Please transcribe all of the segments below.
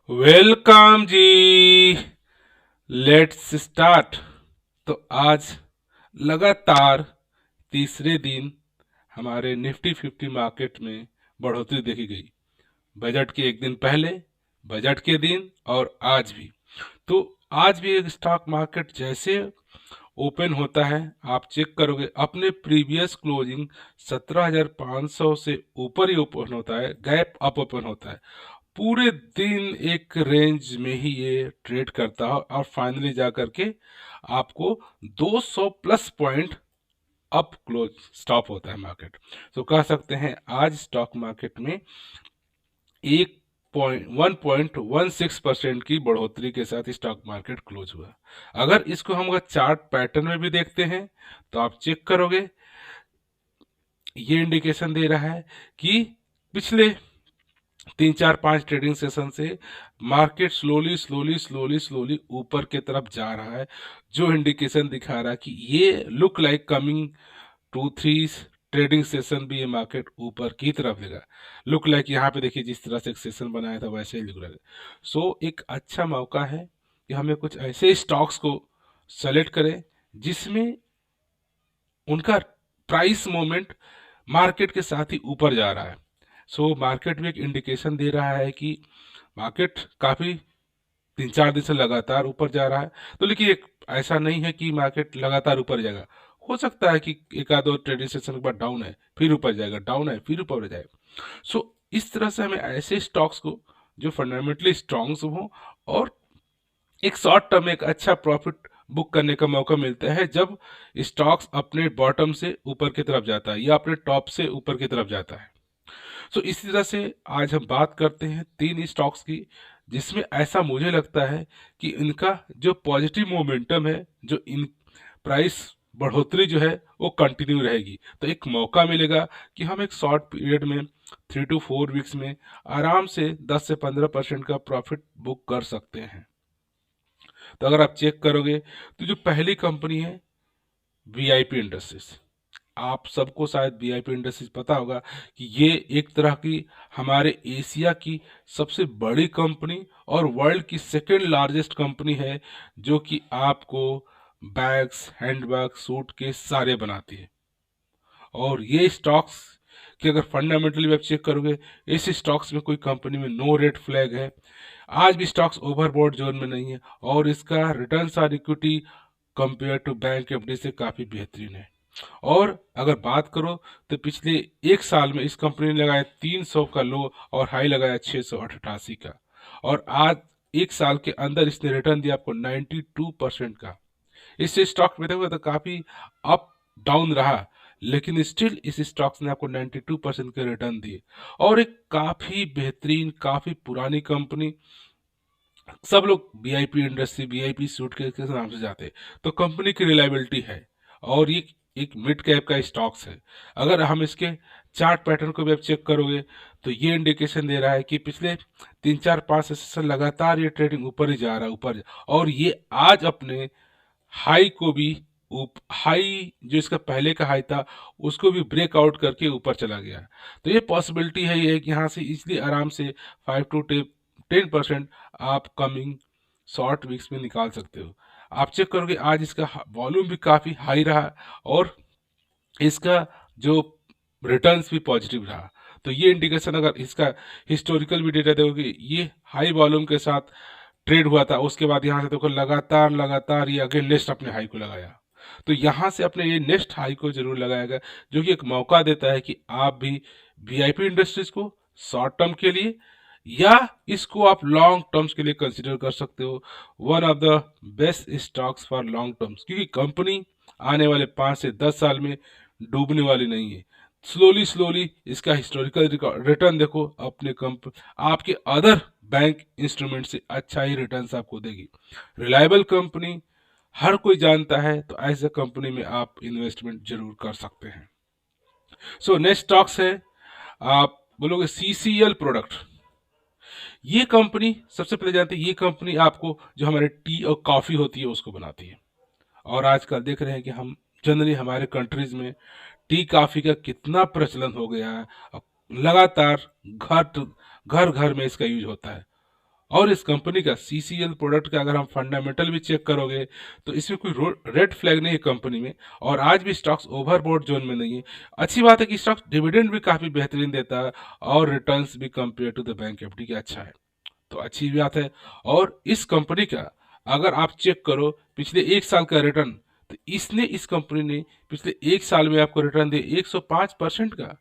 Welcome ji. Let's start. तो आज लगातार तीसरे दिन हमारे निफ्टी 50 मार्केट में बढ़ोतरी देखी गई। बजट के एक दिन पहले, बजट के दिन और आज भी। तो आज भी एक स्टॉक मार्केट जैसे ओपन होता है, आप चेक करोगे अपने प्रीवियस क्लोजिंग 17,500 से ऊपर ही ओपन होता है, गैप अप ओपन होता है। पूरे दिन एक रेंज में ही ये ट्रेड करता है और फाइनली जा करके आपको 200 plus point up close stop होता है मार्केट। तो कह सकते हैं आज स्टॉक मार्केट में 1.16% की बढ़ोतरी के साथ स्टॉक मार्केट क्लोज हुआ। अगर इसको हम चार्ट पैटर्न में भी देखते हैं तो आप चेक करोगे, ये इंडिकेशन दे रहा है कि पिछले 3 4 5 ट्रेडिंग सेशन से market slowly slowly slowly slowly ऊपर की तरफ जा रहा है, जो इंडिकेशन दिखा रहा है कि ये look like coming 2 3 trading session भी ये मार्केट ऊपर की तरफ लेगा। लुक लाइक यहाँ पे देखिए, जिस तरह से एक सेशन बनाया था वैसे ही लुक रहा है। सो एक अच्छा मौका है कि हमें कुछ ऐसे स्टॉक्स को सेलेक्ट करें जिसमें उनका प्राइस मूवमेंट मार्केट के साथ ही ऊपर जा रहा है। सो मार्केट भी एक इंडिकेशन दे रहा है कि मार्केट काफ़ी 3 4 दिन से लगातार ऊपर जा रहा है। तो लेकिन एक ऐसा नहीं है कि मार्केट लगातार ऊपर जाएगा। हो सकता है कि एक आध दो ट्रेडिंग सेशन के बाद डाउन है फिर ऊपर जाएगा, डाउन है फिर ऊपर जाएगा। सो इस तरह से हमें ऐसे स्टॉक्स को जो फंडामेंटली स्ट्रांग हो और एक शॉर्ट टर्म में एक अच्छा प्रॉफिट बुक करने का मौका मिलता है जब स्टॉक्स अपने बॉटम से ऊपर की तरफ जाता है या अपने टॉप से ऊपर की तरफ जाता है। सो इसी तरह से आज हम बात करते हैं 3 स्टॉक्स की, जिसमें ऐसा मुझे लगता है कि इनका जो पॉजिटिव मोमेंटम है, जो इन प्राइस बढ़ोतरी जो है वो कंटिन्यू रहेगी। तो एक मौका मिलेगा कि हम एक शॉर्ट पीरियड में 3 to 4 वीक्स में आराम से 10 से 15% का प्रॉफिट बुक कर सकते हैं। तो अगर आप चेक करोगे तो जो पहली कंपनी है वीआईपी इंडस्ट्रीज, आप सबको शायद वीआईपी इंडस्ट्रीज पता होगा कि ये एक तरह की हमारे एशिया की सबसे बड़ी कंपनी और वर्ल्ड की सेकेंड लार्जेस्ट कंपनी है, जो कि आपको बैग्स, हैंडबैग, सूट के सारे बनाती है। और ये स्टॉक्स कि अगर फंडामेंटली आप चेक करोगे, इस स्टॉक्स में कोई कंपनी में नो रेड फ्लैग है। आज भी स्टॉक्स ओवरबॉट जोन में नहीं है और इसका return on equity compare to bank FD से काफ़ी बेहतरीन है। और अगर बात करो तो पिछले एक साल में इस कंपनी ने लगाया 300 का लो और हाई लगाया 688 का, और आज एक साल के अंदर इसने रिटर्न दिया आपको 92% का। इससे स्टॉक में देखोगे तो काफ़ी अप डाउन रहा, लेकिन स्टिल इस स्टॉक्स ने आपको 92% के रिटर्न दिए। और एक काफ़ी बेहतरीन, काफ़ी पुरानी कंपनी, सब लोग वीआईपी इंडस्ट्री, वीआईपी सूट के नाम से जाते हैं। तो कंपनी की रिलायबिलिटी है और ये एक मिड कैप का स्टॉक्स है। अगर हम इसके चार्ट पैटर्न को भी आप चेक करोगे तो ये इंडिकेशन दे रहा है कि पिछले 3 4 5 से लगातार ये ट्रेडिंग ऊपर ही जा रहा है, ऊपर। और ये आज अपने हाई को भी हाई जो इसका पहले का हाई था उसको भी ब्रेकआउट करके ऊपर चला गया। तो ये पॉसिबिलिटी है ये कि यहाँ से इसलिए आराम से 5 to 10% आप कमिंग शॉर्ट वीक्स में निकाल सकते हो। आप चेक करोगे आज इसका वॉल्यूम भी काफ़ी हाई रहा और इसका जो रिटर्न्स भी पॉजिटिव रहा। तो ये इंडिकेशन, अगर इसका हिस्टोरिकल भी डेटा देखोगे, ये हाई वॉल्यूम के साथ ट्रेड हुआ था, उसके बाद यहाँ से देखो लगातार लगातार ये अगेन नेक्स्ट अपने हाई को लगाया। तो यहाँ से अपने ये नेक्स्ट हाई को जरूर लगाएगा, जो कि एक मौका देता है कि आप भी वीआईपी इंडस्ट्रीज को शॉर्ट टर्म के लिए या इसको आप लॉन्ग टर्म्स के लिए कंसिडर कर सकते हो। One of the best stocks for long terms, क्योंकि कंपनी आने वाले 5 से 10 साल में डूबने वाली नहीं है। स्लोली स्लोली इसका हिस्टोरिकल रिटर्न देखो, अपने आपके अदर बैंक इंस्ट्रूमेंट से अच्छा ही रिटर्न आपको देगी। रिलायबल कंपनी हर कोई जानता है, तो ऐसे कंपनी में आप इन्वेस्टमेंट जरूर कर सकते हैं। सो नेक्स्ट स्टॉक्स है, आप बोलोगे सीसीएल प्रोडक्ट। ये कंपनी सबसे पहले जानते हैं, ये कंपनी आपको जो हमारे टी और कॉफ़ी होती है उसको बनाती है। और आजकल देख रहे हैं कि हम जनरली हमारे कंट्रीज में टी कॉफ़ी का कितना प्रचलन हो गया है। अब लगातार घर घर घर में इसका यूज होता है। और इस कंपनी का CCL प्रोडक्ट का अगर हम फंडामेंटल भी चेक करोगे तो इसमें कोई रेड फ्लैग नहीं है कंपनी में, और आज भी स्टॉक्स ओवरबॉट जोन में नहीं है। अच्छी बात है कि स्टॉक्स डिविडेंड भी काफ़ी बेहतरीन देता है और रिटर्न्स भी compare to the bank FD के अच्छा है, तो अच्छी बात है। और इस कंपनी का अगर आप चेक करो पिछले एक साल का रिटर्न, तो इस कंपनी ने पिछले एक साल में आपको रिटर्न दिया 105% का,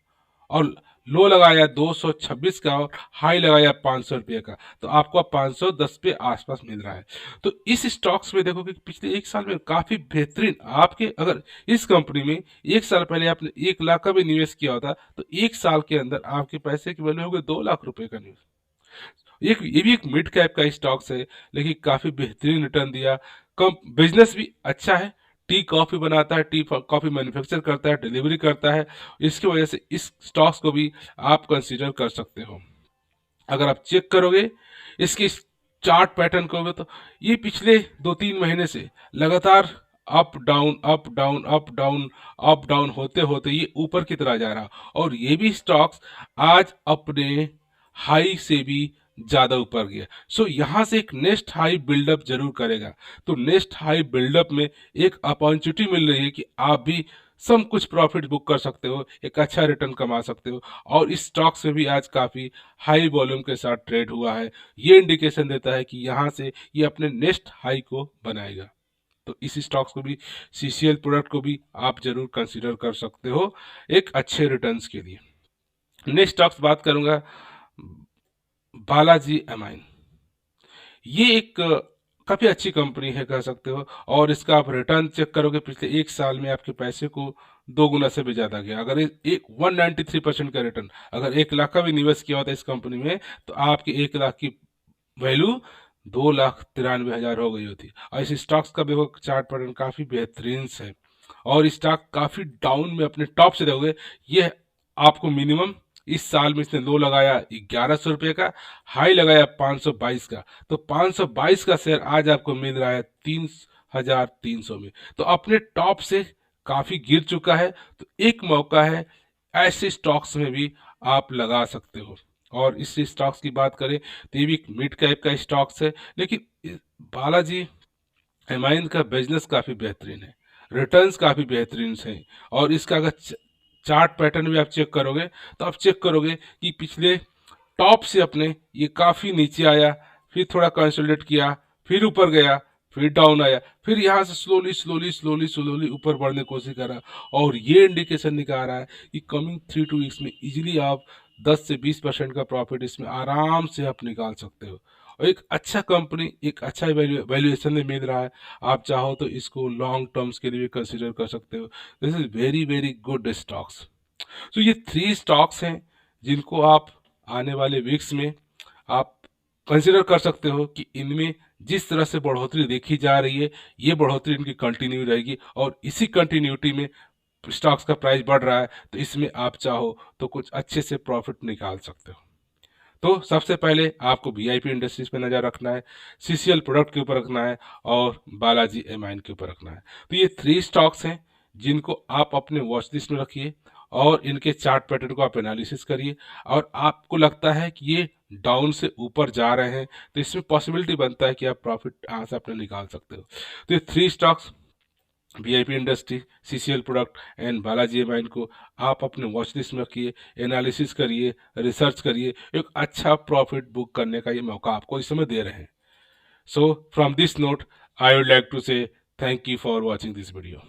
और लो लगाया 226 का और हाई लगाया 500 रुपये का, तो आपको अब 510 पे आसपास मिल रहा है। तो इस स्टॉक्स में देखो कि पिछले एक साल में काफी बेहतरीन, आपके अगर इस कंपनी में एक साल पहले आपने 1 लाख का भी निवेश किया होता तो एक साल के अंदर आपके पैसे की वैल्यू हो गई 2 लाख रुपए का निवेश। ये भी एक मिड कैप का स्टॉक्स है, लेकिन काफी बेहतरीन रिटर्न दिया। कम बिजनेस भी अच्छा है, टी कॉफी बनाता है, टी कॉफी मैन्युफैक्चर करता है, डिलीवरी करता है, इसकी वजह से इस स्टॉक्स को भी आप कंसीडर कर सकते हो। अगर आप चेक करोगे इसके चार्ट पैटर्न को तो ये पिछले 2-3 महीने से लगातार up down up down up down up down होते होते ये ऊपर की तरह जा रहा, और ये भी स्टॉक्स आज अपने हाई से भी ज्यादा ऊपर गया। सो यहाँ से एक नेक्स्ट हाई बिल्डअप जरूर करेगा, तो नेक्स्ट हाई बिल्डअप में एक अपॉर्चुनिटी मिल रही है कि आप भी सब कुछ प्रॉफिट बुक कर सकते हो, एक अच्छा रिटर्न कमा सकते हो, और इस स्टॉक्स में भी आज काफी हाई वॉल्यूम के साथ ट्रेड हुआ है। ये इंडिकेशन देता है कि यहाँ से ये अपने नेक्स्ट हाई को बनाएगा, तो इस स्टॉक्स को भी, CCL प्रोडक्ट को भी आप जरूर कंसीडर कर सकते हो एक अच्छे रिटर्न्स के लिए। नेक्स्ट स्टॉक्स बात करूंगा बालाजी एमाइन। ये एक काफी अच्छी कंपनी है कह सकते हो, और इसका आप रिटर्न चेक करोगे पिछले एक साल में आपके पैसे को 2 गुना से भी ज्यादा गया। अगर एक 193% का रिटर्न, अगर 1 लाख का भी निवेश किया होता इस कंपनी में तो आपकी 1 लाख की वैल्यू 2,93,000 हो गई होती। और इस स्टॉक्स का देखो चार्ट पैटर्न काफी बेहतरीन है, और स्टॉक काफी डाउन में अपने टॉप से देखोगे, ये आपको मिनिमम इस साल में इसने लो लगाया 1100 रुपये का, हाई लगाया 522 का, तो 522 का शेयर आज आपको मिल रहा है 3,300 में, तो अपने टॉप से काफी गिर चुका है। तो एक मौका है, ऐसे स्टॉक्स में भी आप लगा सकते हो। और इस स्टॉक्स की बात करें तो ये भी एक मिड कैप का स्टॉक्स है, लेकिन बालाजी एमाइन का बिजनेस काफी बेहतरीन है, रिटर्न्स काफी बेहतरीन है, और इसका अगर चार्ट पैटर्न भी आप चेक करोगे तो आप चेक करोगे कि पिछले टॉप से अपने ये काफी नीचे आया, फिर थोड़ा कंसोलिडेट किया, फिर ऊपर गया, फिर डाउन आया, फिर यहाँ से स्लोली स्लोली स्लोली स्लोली ऊपर बढ़ने की कोशिश कर रहा है, और ये इंडिकेशन निकाल रहा है कि कमिंग 3 to 2 weeks में इजीली आप 10 से 20% का प्रॉफिट इसमें आराम से आप निकाल सकते हो, और एक अच्छा कंपनी, एक अच्छा वैल्यूएशन में मिल रहा है। आप चाहो तो इसको लॉन्ग टर्म्स के लिए भी कंसिडर कर सकते हो। This is very very good stocks. तो ये 3 स्टॉक्स हैं जिनको आप आने वाले वीक्स में आप कंसिडर कर सकते हो कि इनमें जिस तरह से बढ़ोतरी देखी जा रही है, ये बढ़ोतरी इनकी कंटिन्यू रहेगी, और इसी कंटिन्यूटी में स्टॉक्स का प्राइस बढ़ रहा है, तो इसमें आप चाहो तो कुछ अच्छे से प्रॉफिट निकाल सकते हो। तो सबसे पहले आपको VIP इंडस्ट्रीज पे नजर रखना है, CCL प्रोडक्ट के ऊपर रखना है, और बालाजी एमाइन के ऊपर रखना है। तो ये 3 स्टॉक्स हैं जिनको आप अपने वॉच लिस्ट में रखिए, और इनके चार्ट पैटर्न को आप एनालिसिस करिए, और आपको लगता है कि ये डाउन से ऊपर जा रहे हैं तो इसमें पॉसिबिलिटी बनता है कि आप प्रॉफिट यहाँ से अपने निकाल सकते हो। तो ये 3 stocks, VIP industry, CCL product and Balaji amine को आप अपने वॉच लिस्ट में रखिए, एनालिसिस करिए, रिसर्च करिए, एक अच्छा प्रॉफिट बुक करने का ये मौका आपको इस समय दे रहे हैं। So from this note I would like to say thank you for watching this video.